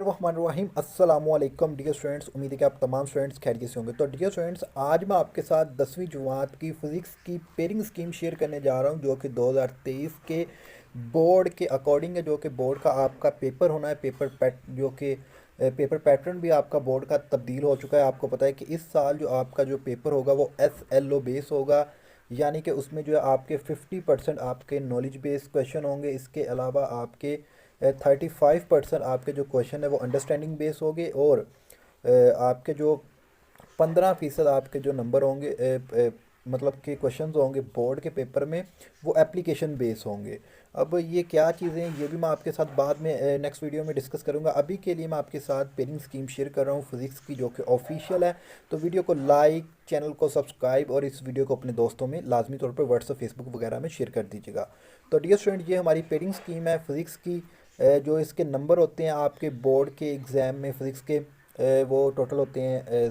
रहीम अस्सलामुअलैकुम dear students. उम्मीद है कि आप तमाम स्टूडेंट्स खैरियत से होंगे। तो डियर स्टूडेंट्स, आज मैं आपके साथ 10वीं जमात की फ़िज़िक्स की पेयरिंग स्कीम शेयर करने जा रहा हूं, जो कि 2023 के बोर्ड के अकॉर्डिंग है। जो कि बोर्ड का आपका पेपर होना है, पेपर पैटर्न भी आपका बोर्ड का तब्दील हो चुका है। आपको पता है कि इस साल जो आपका जो पेपर होगा वो SLO बेस होगा, यानी कि उसमें जो है आपके 50% आपके नॉलेज बेस्ड क्वेश्चन होंगे। इसके अलावा आपके 35% आपके जो क्वेश्चन है वो अंडरस्टैंडिंग बेस होंगे, और आपके जो 15% आपके जो नंबर होंगे, मतलब कि क्वेश्चंस होंगे बोर्ड के पेपर में, वो एप्लीकेशन बेस होंगे। अब ये क्या चीज़ें हैं ये भी मैं आपके साथ बाद में नेक्स्ट वीडियो में डिस्कस करूंगा। अभी के लिए मैं आपके साथ पेयरिंग स्कीम शेयर कर रहा हूँ फिज़िक्स की, जो कि ऑफिशियल है। तो वीडियो को लाइक, चैनल को सब्सक्राइब और इस वीडियो को अपने दोस्तों में लाजमी तौर पर व्हाट्सअप फेसबुक वगैरह में शेयर कर दीजिएगा। तो डियर स्टूडेंट, ये हमारी पेयरिंग स्कीम है फिज़िक्स की। जो इसके नंबर होते हैं आपके बोर्ड के एग्ज़ाम में फ़िज़िक्स के, वो टोटल होते हैं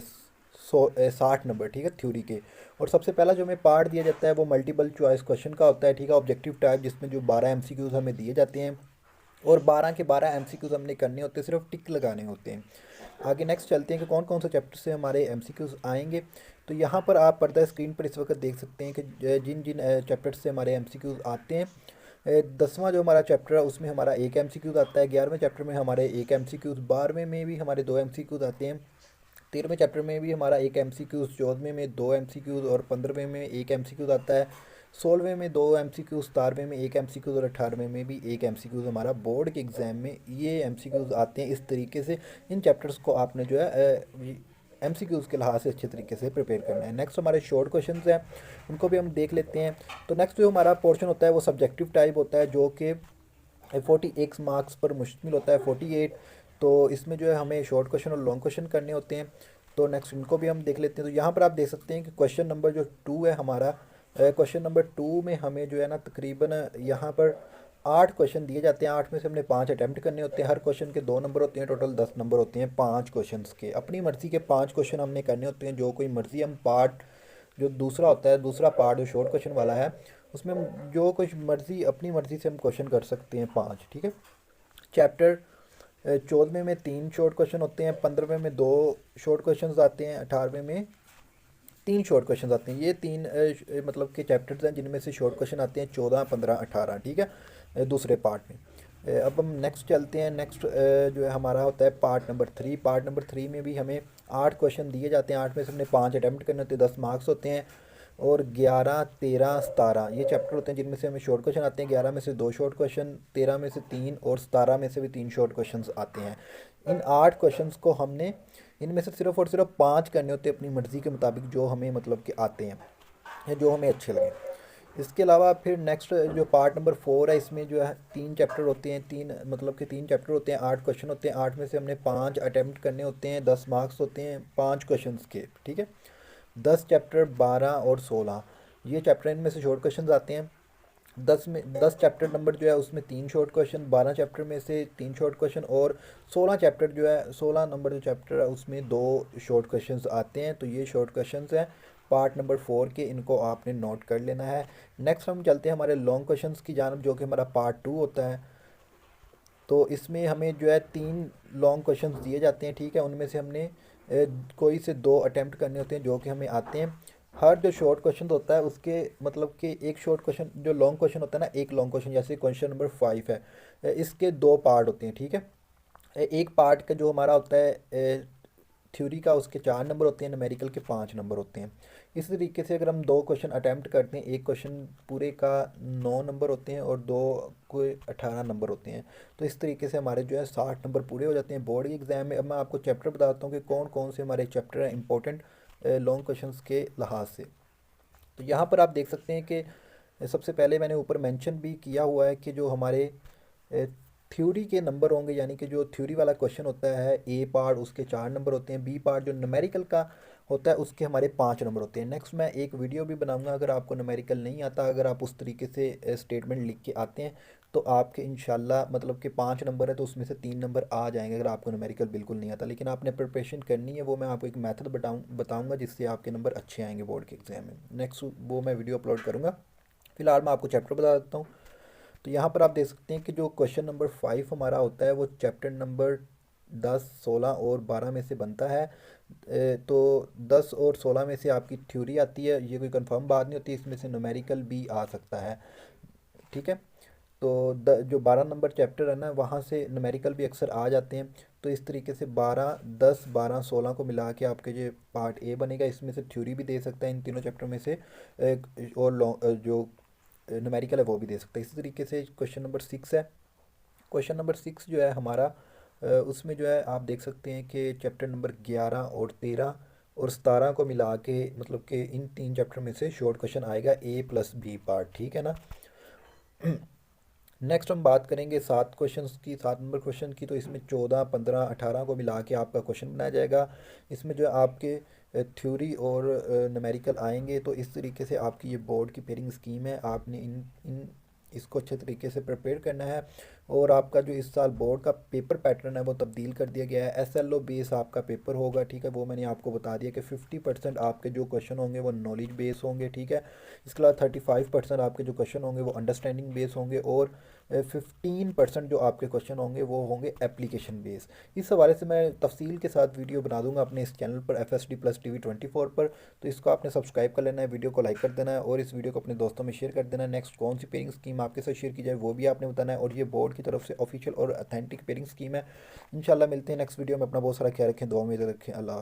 60 नंबर, ठीक है, थ्योरी के। और सबसे पहला जो हमें पार्ट दिया जाता है वो मल्टीपल चॉइस क्वेश्चन का होता है, ठीक है, ऑब्जेक्टिव टाइप, जिसमें जो 12 MCQs हमें दिए जाते हैं, और 12 के 12 MCQs हमने करने होते हैं, सिर्फ टिक लगाने होते हैं। आगे नेक्स्ट चलते हैं कि कौन कौन से चैप्टर से हमारे MCQs आएंगे। तो यहाँ पर आप पर्दा स्क्रीन पर इस वक्त देख सकते हैं कि जिन जिन चैप्टर से हमारे MCQs आते हैं। 10वां जो हमारा चैप्टर है उसमें हमारा एक MCQs आता है। 11वें चैप्टर में हमारे एक MCQs, 12वें में भी हमारे 2 MCQs आते हैं। 13वें चैप्टर में भी हमारा एक MCQs, 14वें में 2 MCQs और 15वें में एक MCQs आता है। 16वें में 2 MCQs, 17वें में एक MCQs और 18वें में भी एक MCQs हमारा बोर्ड के एग्ज़ाम में ये MCQs आते हैं। इस तरीके से इन चैप्टर्स को आपने जो है MCQs के लिहाज से अच्छे तरीके से प्रिपेयर करना है। नेक्स्ट हमारे शॉर्ट क्वेश्चंस हैं, उनको भी हम देख लेते हैं। तो नेक्स्ट जो हमारा पोर्शन होता है वो सब्जेक्टिव टाइप होता है, जो कि 48 मार्क्स पर मुश्तमिल होता है, 48। तो इसमें जो है हमें शॉर्ट क्वेश्चन और लॉन्ग क्वेश्चन करने होते हैं। तो नेक्स्ट इनको भी हम देख लेते हैं। तो यहाँ पर आप देख सकते हैं कि क्वेश्चन नंबर जो 2 है हमारा, क्वेश्चन नंबर 2 में हमें जो है ना तकरीबन यहाँ पर 8 क्वेश्चन दिए जाते हैं। 8 में से हमने 5 अटैम्प्ट करने होते हैं। हर क्वेश्चन के 2 नंबर होते हैं, टोटल 10 नंबर होते हैं 5 क्वेश्चन के। अपनी मर्ज़ी के 5 क्वेश्चन हमने करने होते हैं। जो कोई मर्ज़ी हम पार्ट, जो दूसरा होता है, दूसरा पार्ट जो शॉर्ट क्वेश्चन वाला है, उसमें हम जो कुछ मर्ज़ी अपनी मर्ज़ी से हम क्वेश्चन कर सकते हैं 5, ठीक है। चैप्टर 14वें में 3 शॉर्ट क्वेश्चन होते हैं, 15वें में 2 शॉर्ट क्वेश्चन आते हैं, 18वें में 3 शॉर्ट क्वेश्चन आते हैं। ये 3 मतलब के चैप्टर्स हैं जिनमें से शॉर्ट क्वेश्चन आते हैं 14, 15, 18, ठीक है, दूसरे पार्ट में। अब हम नेक्स्ट चलते हैं। नेक्स्ट जो है हमारा होता है पार्ट नंबर 3। पार्ट नंबर 3 में भी हमें 8 क्वेश्चन दिए जाते हैं। 8 में से हमने 5 अटैम्प्ट करने होते हैं, 10 मार्क्स होते हैं। और 11, 13, 17 ये चैप्टर होते हैं जिनमें से हमें शॉर्ट क्वेश्चन आते हैं। 11 में से 2 शॉर्ट क्वेश्चन, 13 में से 3 और 17 में से भी 3 शॉर्ट क्वेश्चन आते हैं। इन 8 क्वेश्चंस को हमने, इनमें से सिर्फ और सिर्फ 5 करने होते हैं अपनी मर्ज़ी के मुताबिक, जो हमें मतलब कि आते हैं या जो हमें अच्छे लगें। इसके अलावा फिर नेक्स्ट जो पार्ट नंबर 4 है, इसमें जो है 3 चैप्टर होते हैं। 3 मतलब कि 3 चैप्टर होते हैं, 8 क्वेश्चन होते हैं। 8 में से हमने 5 अटैम्प्ट करने होते हैं, 10 मार्क्स होते हैं 5 क्वेश्चन के, ठीक है। 10 चैप्टर, 12 और 16 ये चैप्टर, इनमें से शॉर्ट क्वेश्चन आते हैं। 10 चैप्टर नंबर जो है उसमें 3 शॉर्ट क्वेश्चन, 12 चैप्टर में से 3 शॉर्ट क्वेश्चन, और 16 चैप्टर जो है, 16 नंबर जो चैप्टर है उसमें 2 शॉर्ट क्वेश्चंस आते हैं। तो ये शॉर्ट क्वेश्चंस हैं पार्ट नंबर 4 के, इनको आपने नोट कर लेना है। नेक्स्ट हम चलते हैं हमारे लॉन्ग क्वेश्चंस की जानब, जो कि हमारा पार्ट 2 होता है। तो इसमें हमें जो है 3 लॉन्ग क्वेश्चंस दिए जाते हैं, ठीक है। उनमें से हमने कोई से 2 अटैम्प्ट करने होते हैं जो कि हमें आते हैं। हर जो शॉर्ट क्वेश्चन होता है उसके मतलब कि एक शॉर्ट क्वेश्चन, जो लॉन्ग क्वेश्चन होता है ना, एक लॉन्ग क्वेश्चन, जैसे क्वेश्चन नंबर 5 है, इसके 2 पार्ट होते हैं, ठीक है। एक पार्ट का जो हमारा होता है थ्योरी का, उसके 4 नंबर होते हैं, न्यूमेरिकल के 5 नंबर होते हैं। इस तरीके से अगर हम 2 क्वेश्चन अटैम्प्ट करते हैं, एक क्वेश्चन पूरे का 9 नंबर होते हैं और 2 को 18 नंबर होते हैं। तो इस तरीके से हमारे जो है 60 नंबर पूरे हो जाते हैं बोर्ड के एग्ज़ाम में। अब मैं आपको चैप्टर बताता हूँ कि कौन कौन से हमारे चैप्टर हैं इंपॉर्टेंट लॉन्ग क्वेश्चन के लिहाज से। तो यहाँ पर आप देख सकते हैं कि सबसे पहले मैंने ऊपर मेंशन भी किया हुआ है कि जो हमारे थ्योरी के नंबर होंगे, यानी कि जो थ्योरी वाला क्वेश्चन होता है ए पार्ट, उसके 4 नंबर होते हैं। बी पार्ट जो न्यूमेरिकल का होता है उसके हमारे 5 नंबर होते हैं। नेक्स्ट मैं एक वीडियो भी बनाऊंगा, अगर आपको न्यूमेरिकल नहीं आता, अगर आप उस तरीके से स्टेटमेंट लिख के आते हैं तो आपके इंशाल्लाह मतलब कि 5 नंबर है तो उसमें से 3 नंबर आ जाएंगे, अगर आपको न्यूमेरिकल बिल्कुल नहीं आता। लेकिन आपने प्रिपरेशन करनी है, वो मैं आपको एक मेथड बताऊँगा जिससे आपके नंबर अच्छे आएंगे बोर्ड के एग्ज़ाम में। नेक्स्ट वो मैं वीडियो अपलोड करूँगा। फिलहाल मैं आपको चैप्टर बता देता हूँ। तो यहाँ पर आप देख सकते हैं कि जो क्वेश्चन नंबर 5 हमारा होता है वो चैप्टर नंबर 10, 16 और 12 में से बनता है। तो 10 और 16 में से आपकी थ्योरी आती है, ये कोई कंफर्म बात नहीं होती, इसमें से न्यूमेरिकल भी आ सकता है। ठीक है। तो जो 12 नंबर चैप्टर है ना, वहाँ से न्यूमेरिकल भी अक्सर आ जाते हैं। तो इस तरीके से 12, 10, 12, 16 को मिला के आपके जो पार्ट ए बनेगा, इसमें से थ्योरी भी दे सकता है इन तीनों चैप्टर में से। और जो न्यूमेरिकल है वो भी दे सकता है। इसी तरीके से क्वेश्चन नंबर 6 है। क्वेश्चन नंबर 6 जो है हमारा, उसमें जो है आप देख सकते हैं कि चैप्टर नंबर 11 और 13 और 17 को मिला के, मतलब कि इन तीन चैप्टर में से शॉर्ट क्वेश्चन आएगा A+B पार्ट। ठीक है ना। नेक्स्ट हम बात करेंगे 7 क्वेश्चंस की, 7 नंबर क्वेश्चन की। तो इसमें 14, 15, 18 को मिला के आपका क्वेश्चन बनाया जाएगा। इसमें जो है आपके थ्योरी और न्यूमेरिकल आएंगे। तो इस तरीके से आपकी ये बोर्ड की पेयरिंग स्कीम है, आपने इन इन इसको अच्छे तरीके से प्रिपेयर करना है। और आपका जो इस साल बोर्ड का पेपर पैटर्न है वो तब्दील कर दिया गया है। SLO बेस आपका पेपर होगा। ठीक है, वो मैंने आपको बता दिया कि 50% आपके जो क्वेश्चन होंगे वो नॉलेज बेस होंगे। ठीक है। इसके अलावा 35% आपके जो क्वेश्चन होंगे वो अंडरस्टैंडिंग बेस होंगे। और 15% जो आपके क्वेश्चन होंगे वो होंगे एप्लीकेशन बेस। इस हवाले से मैं तफसील के साथ वीडियो बना दूंगा अपने इस चैनल पर, FSD+TV24 पर। तो इसको आपने सब्सक्राइब कर लेना है, वीडियो को लाइक कर देना है और इस वीडियो को अपने दोस्तों में शेयर कर देना है। नेक्स्ट कौन सी पेयरिंग स्कीम आपके साथ शेयर की जाए वो भी आपने बताना है। और ये बोर्ड की तरफ से ऑफिशियल और अथेंटिक पेयरिंग स्कीम है। इंशाल्लाह मिलते हैं नेक्स्ट वीडियो में। अपना बहुत सारा ख्याल रखें, दुआ में रखें। अल्लाह।